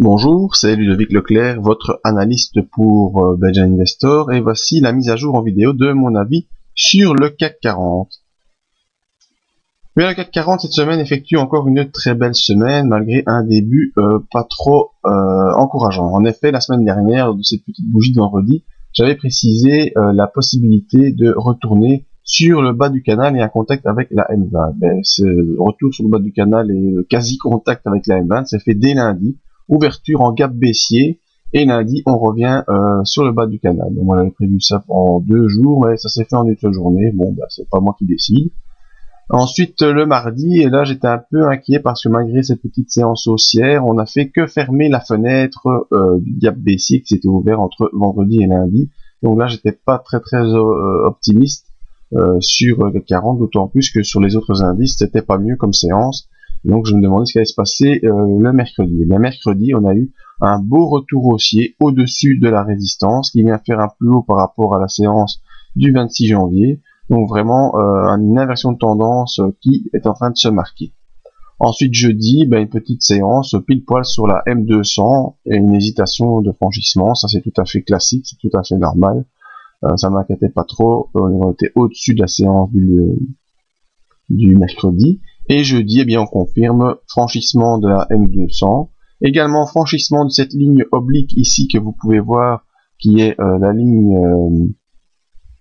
Bonjour, c'est Ludovic Leclerc, votre analyste pour Belgian Investor, et voici la mise à jour en vidéo de mon avis sur le CAC 40. Mais le CAC 40 cette semaine effectue encore une très belle semaine malgré un début pas trop encourageant. En effet, la semaine dernière, de cette petite bougie de vendredi, j'avais précisé la possibilité de retourner sur le bas du canal et un contact avec la M20. Ce retour sur le bas du canal et le quasi contact avec la M20 s'est fait dès lundi. Ouverture en gap baissier, et lundi on revient sur le bas du canal. Donc on avait prévu ça en 2 jours, mais ça s'est fait en une seule journée. Bon, c'est pas moi qui décide. Ensuite le mardi, et là j'étais un peu inquiet parce que malgré cette petite séance haussière, on n'a fait que fermer la fenêtre du gap baissier qui s'était ouvert entre vendredi et lundi. Donc là j'étais pas très optimiste sur le CAC 40, d'autant plus que sur les autres indices c'était pas mieux comme séance. Donc je me demandais ce qui allait se passer le mercredi. Et bien mercredi, on a eu un beau retour haussier au-dessus de la résistance qui vient faire un plus haut par rapport à la séance du 26 janvier. Donc vraiment une inversion de tendance qui est en train de se marquer. Ensuite jeudi, une petite séance pile poil sur la M200 et une hésitation de franchissement. Ça c'est tout à fait classique, c'est tout à fait normal. Ça m'inquiétait pas trop. On était au-dessus de la séance du mercredi. Et jeudi, on confirme franchissement de la M200. Également franchissement de cette ligne oblique ici que vous pouvez voir, qui est la ligne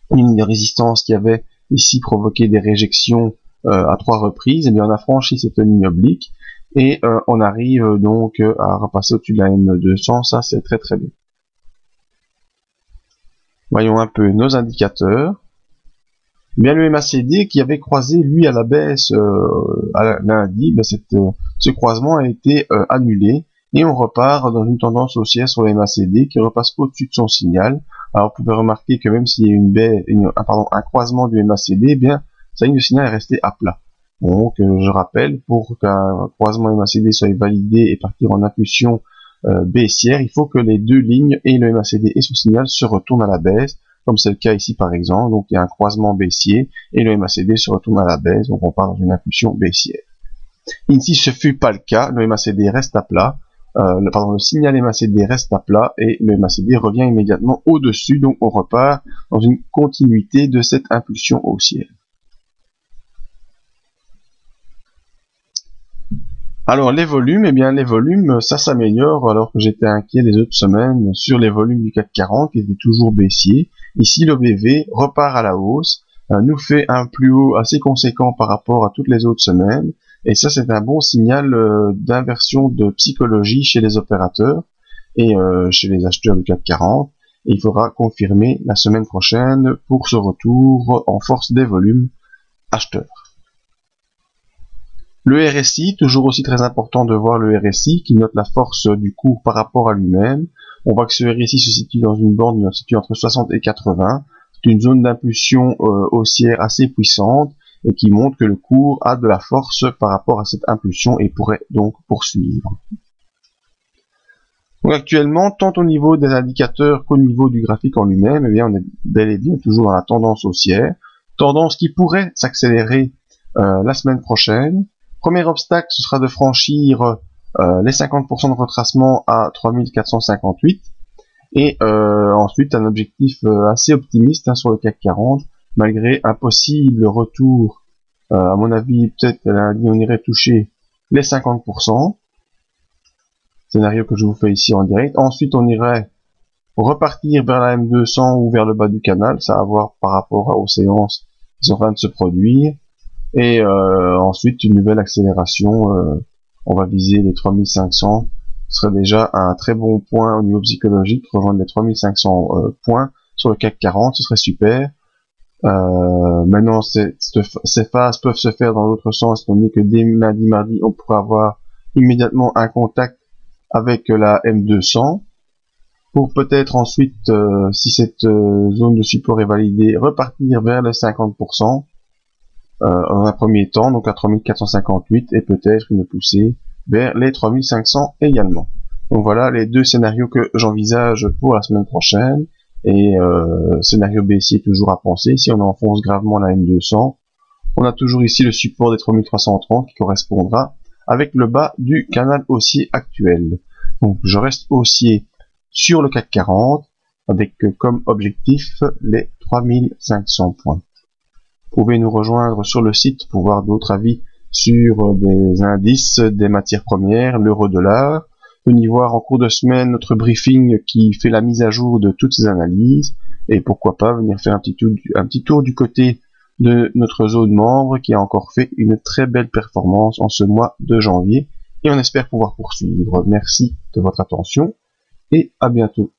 de résistance qui avait ici provoqué des réjections à 3 reprises. On a franchi cette ligne oblique et on arrive donc à repasser au-dessus de la M200. Ça, c'est très bien. Voyons un peu nos indicateurs. Le MACD qui avait croisé lui à la baisse à lundi, ce croisement a été annulé et on repart dans une tendance haussière sur le MACD qui repasse au-dessus de son signal. Alors vous pouvez remarquer que même s'il y a un croisement du MACD, sa ligne de signal est restée à plat. Donc je rappelle, pour qu'un croisement MACD soit validé et partir en impulsion baissière, il faut que les deux lignes et le MACD et son signal se retournent à la baisse, comme c'est le cas ici par exemple. Donc il y a un croisement baissier et le MACD se retourne à la baisse, donc on part dans une impulsion baissière. Ici ce fut pas le cas, le MACD reste à plat, le signal MACD reste à plat et le MACD revient immédiatement au-dessus, donc on repart dans une continuité de cette impulsion haussière. Alors les volumes, les volumes, ça s'améliore alors que j'étais inquiet les autres semaines sur les volumes du CAC 40 qui étaient toujours baissiers. Ici l'OBV repart à la hausse, nous fait un plus haut assez conséquent par rapport à toutes les autres semaines, et ça c'est un bon signal d'inversion de psychologie chez les opérateurs et chez les acheteurs du CAC 40. Et il faudra confirmer la semaine prochaine pour ce retour en force des volumes acheteurs. Le RSI, toujours aussi très important de voir le RSI qui note la force du cours par rapport à lui-même. On voit que ce RSI se situe dans une bande située entre 60 et 80. C'est une zone d'impulsion haussière assez puissante et qui montre que le cours a de la force par rapport à cette impulsion et pourrait donc poursuivre. Donc actuellement, tant au niveau des indicateurs qu'au niveau du graphique en lui-même, on est bel et bien toujours dans la tendance haussière. Tendance qui pourrait s'accélérer la semaine prochaine. Premier obstacle, ce sera de franchir les 50% de retracement à 3458 et ensuite un objectif assez optimiste sur le CAC 40 malgré un possible retour, à mon avis peut-être lundi on irait toucher les 50%, scénario que je vous fais ici en direct. Ensuite on irait repartir vers la M200 ou vers le bas du canal, ça à voir par rapport aux séances qui sont en train de se produire. Et ensuite une nouvelle accélération, on va viser les 3500, ce serait déjà un très bon point au niveau psychologique, rejoindre les 3500 points sur le CAC 40, ce serait super. Maintenant ces phases peuvent se faire dans l'autre sens, on dit que dès lundi, mardi, on pourra avoir immédiatement un contact avec la M200, pour peut-être ensuite, si cette zone de support est validée, repartir vers les 50%, en un premier temps, donc à 3458 et peut-être une poussée vers les 3500 également. Donc voilà les deux scénarios que j'envisage pour la semaine prochaine. Et scénario baissier toujours à penser. Si on enfonce gravement la M200, on a toujours ici le support des 3330 qui correspondra avec le bas du canal haussier actuel. Donc je reste haussier sur le CAC 40 avec comme objectif les 3500 points. Vous pouvez nous rejoindre sur le site pour voir d'autres avis sur des indices, des matières premières, l'euro-dollar. Venez voir en cours de semaine notre briefing qui fait la mise à jour de toutes ces analyses. Et pourquoi pas venir faire un petit tour du côté de notre zone membre qui a encore fait une très belle performance en ce mois de janvier. Et on espère pouvoir poursuivre. Merci de votre attention et à bientôt.